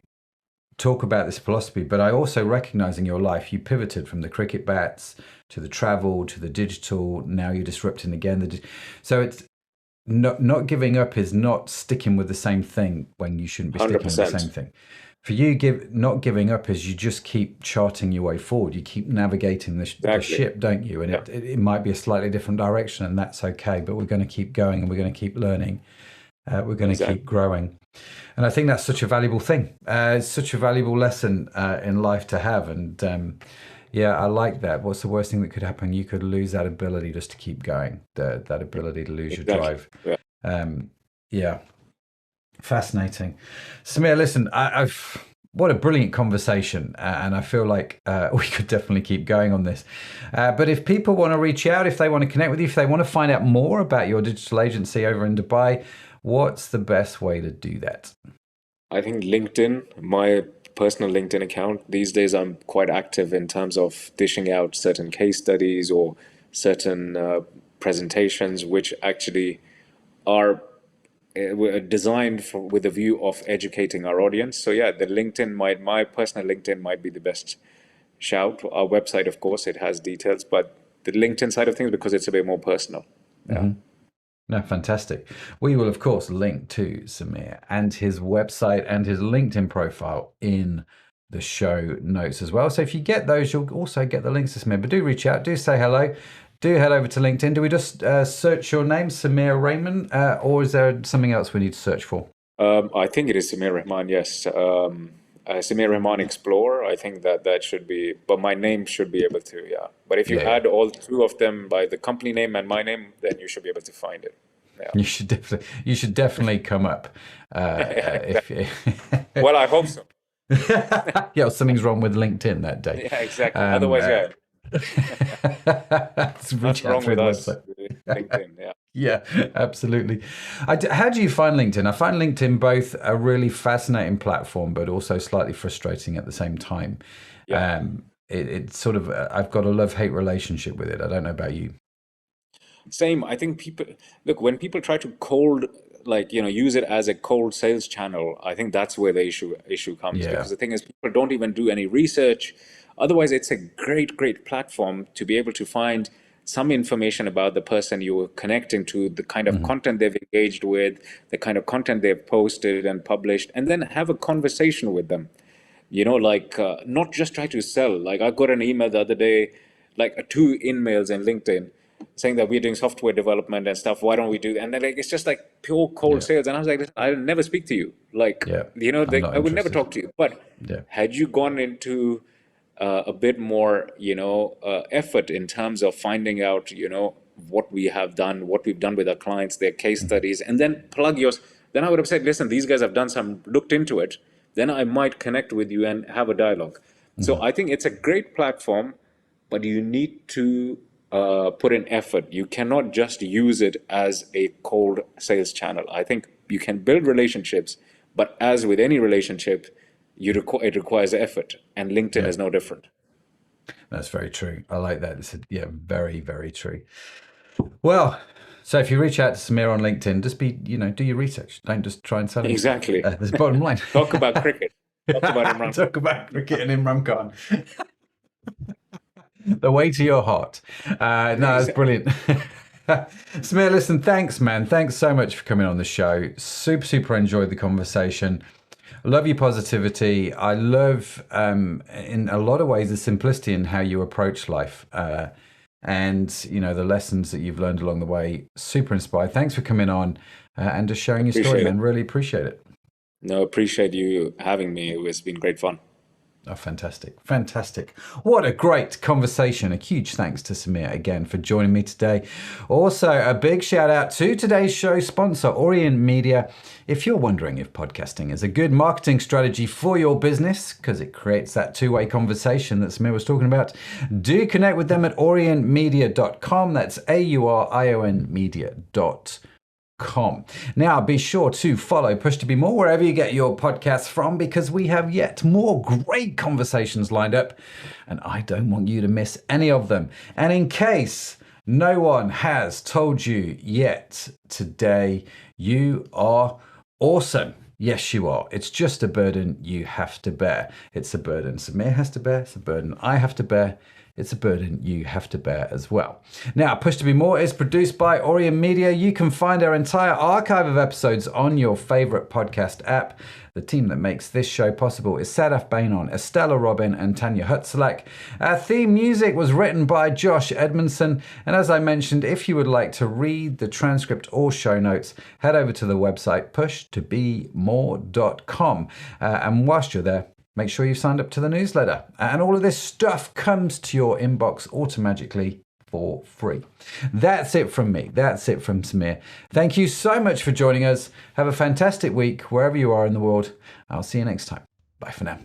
Speaker 2: talk about this philosophy, but I also recognize in your life you pivoted from the cricket bats to the travel to the digital. Now you're disrupting again. So it's not giving up is not sticking with the same thing when you shouldn't be
Speaker 1: hundred
Speaker 2: sticking with the same
Speaker 1: percent.
Speaker 2: thing. For you, not giving up is you just keep charting your way forward. You keep navigating the
Speaker 1: Exactly.
Speaker 2: ship, don't you? And
Speaker 1: Yeah,
Speaker 2: it might be a slightly different direction, and that's okay. But we're going to keep going, and we're going to keep learning. We're going to keep
Speaker 1: exactly.
Speaker 2: growing. And I think that's such a valuable thing. It's such a valuable lesson in life to have. And yeah, I like that. What's the worst thing that could happen? You could lose that ability just to keep going, that ability to lose your
Speaker 1: Exactly.
Speaker 2: drive.
Speaker 1: Yeah.
Speaker 2: Um, yeah, fascinating. Samir, listen, I've what a brilliant conversation, and I feel like we could definitely keep going on this. But if people want to reach out, if they want to connect with you, if they want to find out more about your digital agency over in Dubai, what's the best way to do that?
Speaker 1: I think LinkedIn, my personal LinkedIn account, these days I'm quite active in terms of dishing out certain case studies or certain presentations, which actually are were designed with a view of educating our audience. So yeah, my personal LinkedIn might be the best shout. Our website, of course, it has details, but the LinkedIn side of things, because it's a bit more personal. Yeah.
Speaker 2: Mm-hmm. No, fantastic. We will, of course, link to Samir and his website and his LinkedIn profile in the show notes as well. So if you get those, you'll also get the links to Samir. But do reach out, do say hello, do head over to LinkedIn. Do we just search your name, Samir Rahman, or is there something else we need to search for?
Speaker 1: I think it is Samir Rahman, yes. Samir Rahman Explorer, I think that should be, but my name should be able to, yeah. But if you
Speaker 2: Yeah, yeah.
Speaker 1: add all two of them by the company name and my name, then you should be able to find it. Yeah.
Speaker 2: You should definitely come up.
Speaker 1: Yeah,
Speaker 2: If
Speaker 1: exactly. Well, I hope so.
Speaker 2: yeah, something's wrong with LinkedIn that day.
Speaker 1: Yeah, exactly.
Speaker 2: Um,
Speaker 1: Otherwise,
Speaker 2: uh,
Speaker 1: yeah,
Speaker 2: reach
Speaker 1: nothing
Speaker 2: out
Speaker 1: wrong
Speaker 2: through
Speaker 1: with
Speaker 2: the
Speaker 1: us,
Speaker 2: website.
Speaker 1: with LinkedIn. Yeah.
Speaker 2: Yeah, absolutely. How do you find LinkedIn? I find LinkedIn both a really fascinating platform, but also slightly frustrating at the same time.
Speaker 1: Yeah.
Speaker 2: It's sort of, I've got a love-hate relationship with it. I don't know about you.
Speaker 1: Same. I think people look when people try to cold like use it as a cold sales channel. I think that's where the issue comes
Speaker 2: Yeah.
Speaker 1: because the thing is people don't even do any research. Otherwise, it's a great platform to be able to find some information about the person you're connecting to, the kind of
Speaker 2: Hmm.
Speaker 1: content they've engaged with, the kind of content they've posted and published, and then have a conversation with them. Like not just try to sell. Like I got an email the other day, like two emails in LinkedIn. saying that we're doing software development and stuff. Why don't we do? And then like it's just like pure cold
Speaker 2: Yeah.
Speaker 1: sales. And I was like, I'll never speak to you. Like,
Speaker 2: Yeah. I'm
Speaker 1: they,
Speaker 2: not
Speaker 1: I would never
Speaker 2: interested.
Speaker 1: talk to you. But
Speaker 2: Yeah.
Speaker 1: had you gone into a bit more, effort in terms of finding out, what we have done, what we've done with our clients, their case studies, and then plug yours, then I would have said, listen, these guys have done some, looked into it. Then I might connect with you and have a dialogue. So I think it's a great platform, but you need to put in effort. You cannot just use it as a cold sales channel. I think you can build relationships, but as with any relationship, it requires effort, and LinkedIn
Speaker 2: Yeah.
Speaker 1: is no different.
Speaker 2: That's very true. I like that. Yeah, very, very true. Well, so if you reach out to Samir on LinkedIn, just do your research. Don't just try and sell him stuff.
Speaker 1: Exactly.
Speaker 2: That's the bottom line.
Speaker 1: Talk about cricket. Talk about Imran.
Speaker 2: Talk about cricket and Imran Khan. The way to your heart. No, that's brilliant. Samir, listen, thanks, man. Thanks so much for coming on the show. Super, super enjoyed the conversation. I love your positivity. I love, in a lot of ways, the simplicity in how you approach life. And, the lessons that you've learned along the way. Super inspired. Thanks for coming on and just sharing your story,
Speaker 1: Appreciate
Speaker 2: man.
Speaker 1: it.
Speaker 2: Really appreciate it.
Speaker 1: No, appreciate you having me. It's been great fun.
Speaker 2: Oh, fantastic. Fantastic. What a great conversation. A huge thanks to Samir again for joining me today. Also, a big shout out to today's show sponsor, Orient Media. If you're wondering if podcasting is a good marketing strategy for your business, because it creates that two-way conversation that Samir was talking about, do connect with them at orientmedia.com. That's AURION media.com. Now, be sure to follow Push to Be More wherever you get your podcasts from, because we have yet more great conversations lined up, and I don't want you to miss any of them. And in case no one has told you yet today, you are awesome. Yes, you are. It's just a burden you have to bear. It's a burden Samir has to bear. It's a burden I have to bear. It's a burden you have to bear as well. Now, Push to Be More is produced by Orient Media. You can find our entire archive of episodes on your favorite podcast app. The team that makes this show possible is Sadaf Bainon, Estella Robin, and Tanya Hutzlak. Our theme music was written by Josh Edmondson. And as I mentioned, if you would like to read the transcript or show notes, head over to the website pushtobemore.com. And whilst you're there, make sure you've signed up to the newsletter. And all of this stuff comes to your inbox automatically for free. That's it from me. That's it from Samir. Thank you so much for joining us. Have a fantastic week wherever you are in the world. I'll see you next time. Bye for now.